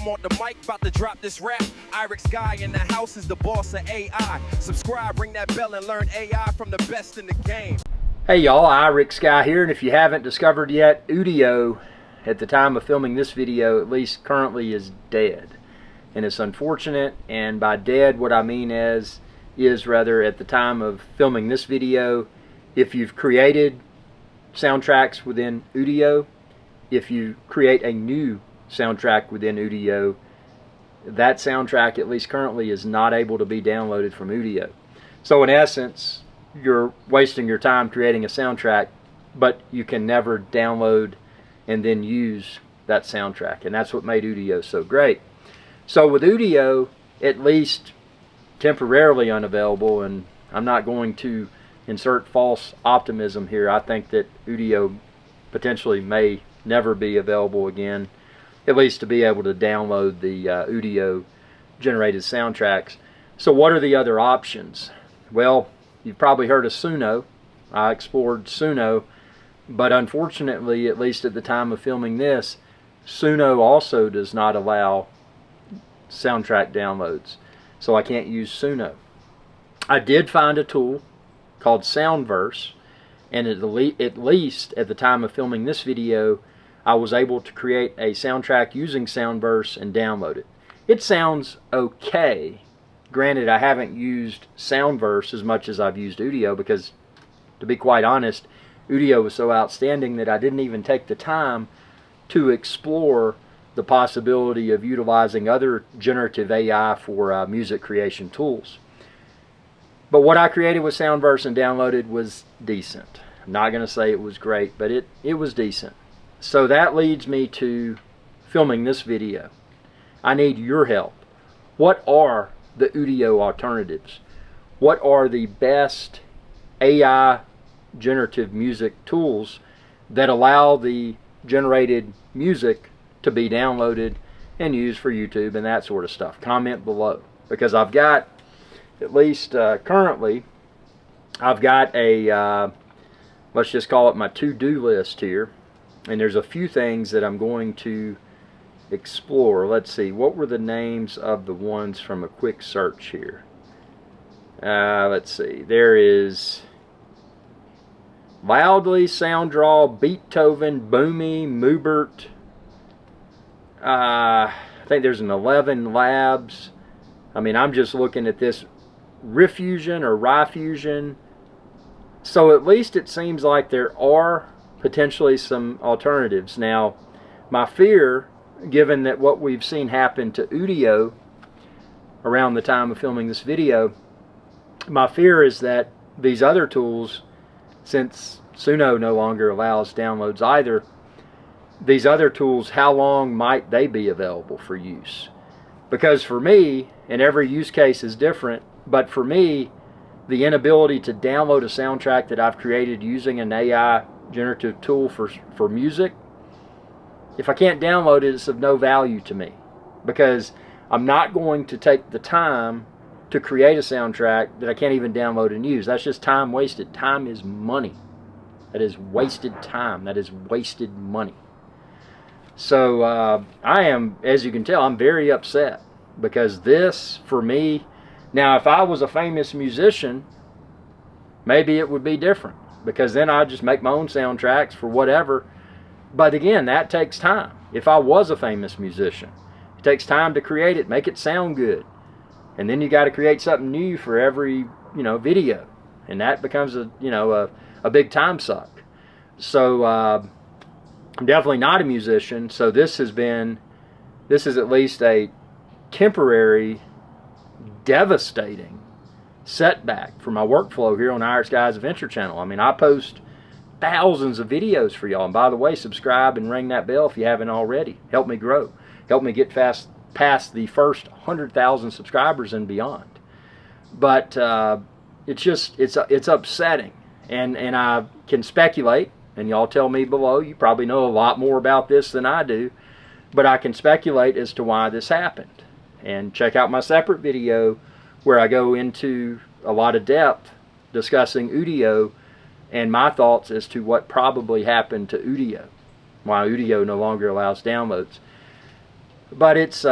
I'm on the mic, about to drop this rap. Irix guy in the house is the boss of AI. Subscribe, ring that bell, and learn AI from the best in the game. Hey y'all, Irix guy here, and if you haven't discovered yet, Udio, at the time of filming this video, at least currently, is dead. And it's unfortunate, and by dead what I mean is rather at the time of filming this video, if you've created soundtracks within Udio, if you create a new soundtrack within Udio, that soundtrack, at least currently, is not able to be downloaded from Udio. So in essence, you're wasting your time creating a soundtrack, but you can never download and then use that soundtrack. And that's what made Udio so great. So with Udio, at least temporarily unavailable, and I'm not going to insert false optimism here. I think that Udio potentially may never be available again, at least to be able to download the Udio generated soundtracks. So what are the other options? Well, you've probably heard of Suno. I explored Suno, but unfortunately, at least at the time of filming this, Suno also does not allow soundtrack downloads, so I can't use Suno. I did find a tool called Soundverse, and at least at the time of filming this video, I was able to create a soundtrack using Soundverse and download it. It sounds okay. Granted, I haven't used Soundverse as much as I've used Udio, because to be quite honest, Udio was so outstanding that I didn't even take the time to explore the possibility of utilizing other generative AI for music creation tools. But what I created with Soundverse and downloaded was decent. I'm not going to say it was great, but it was decent. So that leads me to filming this video. I need your help. What are the Udio alternatives? What are the best AI generative music tools that allow the generated music to be downloaded and used for YouTube and that sort of stuff? Comment below, because I've got, at least currently, I've got a, let's just call it my to-do list here, and there's a few things that I'm going to explore. Let's see, what were the names of the ones from a quick search here? Let's see, there is Loudly, Sounddraw, Beethoven, Boomy, Moobert. I think there's an 11 Labs. I mean, I'm just looking at this Rifusion or Rifusion. So at least it seems like there are potentially some alternatives. Now, my fear, given that what we've seen happen to Udio around the time of filming this video, my fear is that these other tools, since Suno no longer allows downloads either, these other tools, how long might they be available for use? Because for me, and every use case is different, but for me, the inability to download a soundtrack that I've created using an AI generative tool for music, if I can't download it, it's of no value to me, because I'm not going to take the time to create a soundtrack that I can't even download and use. That's just time wasted. Time is money. That is wasted time. That is wasted money. So I am, as you can tell, I'm very upset, because this, for me, now if I was a famous musician, maybe it would be different, because then I'd just make my own soundtracks for whatever. But again, that takes time. If I was a famous musician, it takes time to create it, make it sound good. And then you got to create something new for every, video. And that becomes a big time suck. So I'm definitely not a musician, so this is at least a temporary, devastating setback for my workflow here on Irix Guy's Adventure Channel. I mean, I post thousands of videos for y'all, and by the way, subscribe and ring that bell if you haven't already. Help me grow. Help me get past the first 100,000 subscribers and beyond. But it's upsetting, and I can speculate. And y'all tell me below, you probably know a lot more about this than I do, but I can speculate as to why this happened. And check out my separate video where I go into a lot of depth discussing Udio and my thoughts as to what probably happened to Udio, why Udio no longer allows downloads. But it's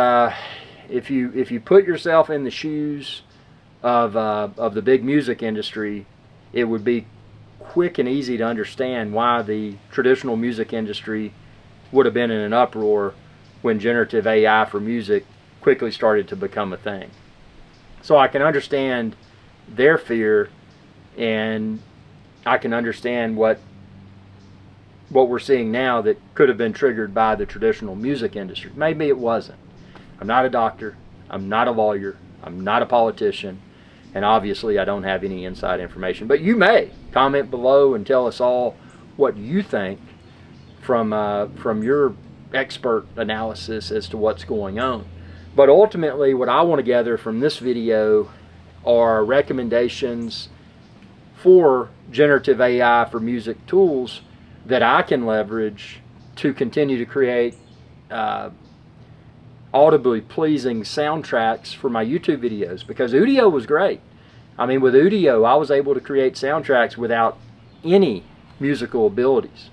if you put yourself in the shoes of the big music industry, it would be quick and easy to understand why the traditional music industry would have been in an uproar when generative AI for music quickly started to become a thing. So I can understand their fear, and I can understand what we're seeing now that could have been triggered by the traditional music industry. Maybe it wasn't. I'm not a doctor, I'm not a lawyer, I'm not a politician, and obviously I don't have any inside information. But you may comment below and tell us all what you think from your expert analysis as to what's going on. But ultimately, what I want to gather from this video are recommendations for generative AI for music tools that I can leverage to continue to create audibly pleasing soundtracks for my YouTube videos, because Udio was great. I mean, with Udio, I was able to create soundtracks without any musical abilities.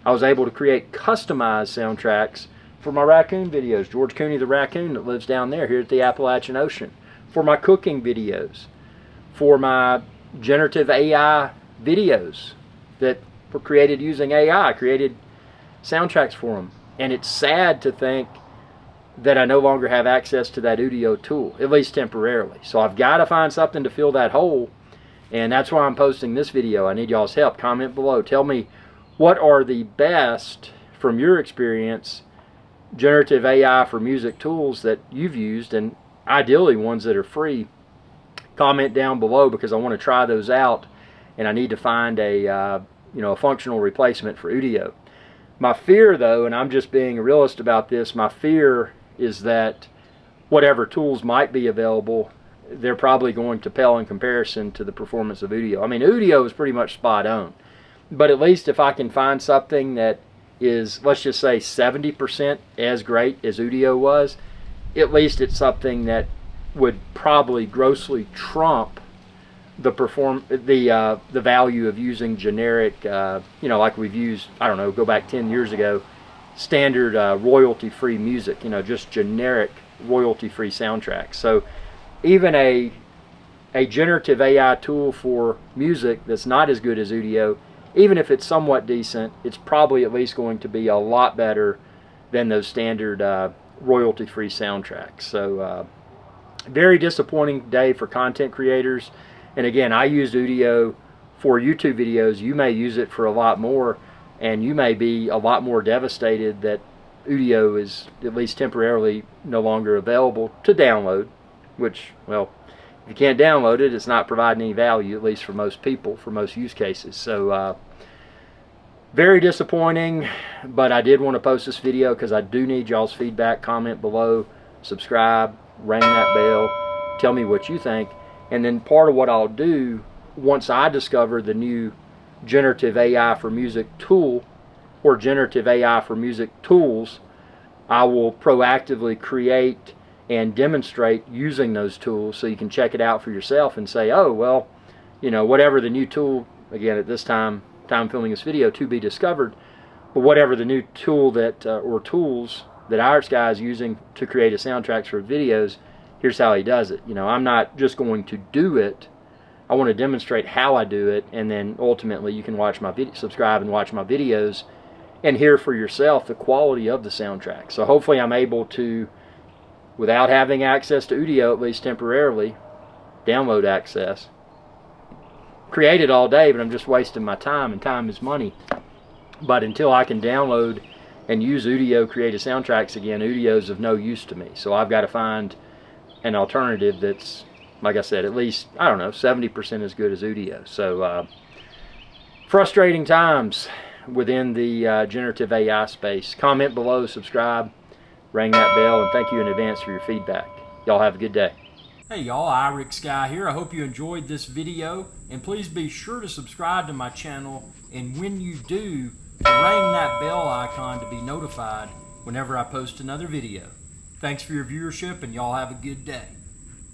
I was able to create customized soundtracks for my raccoon videos, George Cooney the raccoon that lives down there here at the Appalachian Ocean, for my cooking videos, for my generative AI videos that were created using AI. I created soundtracks for them. And it's sad to think that I no longer have access to that Udio tool, at least temporarily. So I've got to find something to fill that hole, and that's why I'm posting this video. I need y'all's help. Comment below. Tell me what are the best, from your experience, generative AI for music tools that you've used, and ideally ones that are free. Comment down below, because I want to try those out, and I need to find a a functional replacement for Udio. My fear, though, and I'm just being a realist about this, my fear is that whatever tools might be available, they're probably going to pale in comparison to the performance of Udio. I mean, Udio is pretty much spot on, but at least if I can find something that is, let's just say, 70% as great as Udio was, at least it's something that would probably grossly trump the value of using generic, like we've used, I don't know, go back 10 years ago, standard royalty-free music, just generic royalty-free soundtracks. So even a generative AI tool for music that's not as good as Udio, even if it's somewhat decent, it's probably at least going to be a lot better than those standard royalty-free soundtracks. So very disappointing day for content creators. And again, I used Udio for YouTube videos. You may use it for a lot more, and you may be a lot more devastated that Udio is, at least temporarily, no longer available to download, which, well, if you can't download it, it's not providing any value, at least for most people, for most use cases. So very disappointing, but I did want to post this video because I do need y'all's feedback. Comment below, subscribe, ring that bell, tell me what you think. And then part of what I'll do, once I discover the new generative AI for music tool, or generative AI for music tools, I will proactively create and demonstrate using those tools, so you can check it out for yourself and say, oh, well, whatever the new tool, again, at this time filming this video, to be discovered, but whatever the new tool that, or tools that Irish guy is using to create a soundtracks for videos, here's how he does it. I'm not just going to do it. I want to demonstrate how I do it, and then ultimately you can watch my video, subscribe and watch my videos, and hear for yourself the quality of the soundtrack. So hopefully I'm able to, without having access to Udio, at least temporarily, download access. Create it all day, but I'm just wasting my time, and time is money. But until I can download and use Udio creative soundtracks again, Udio's of no use to me. So I've got to find an alternative that's, like I said, at least, I don't know, 70% as good as Udio. So frustrating times within the generative AI space. Comment below, subscribe, ring that bell, and thank you in advance for your feedback. Y'all have a good day. Hey y'all, Irish Guy here. I hope you enjoyed this video, and please be sure to subscribe to my channel, and when you do, ring that bell icon to be notified whenever I post another video. Thanks for your viewership, and y'all have a good day.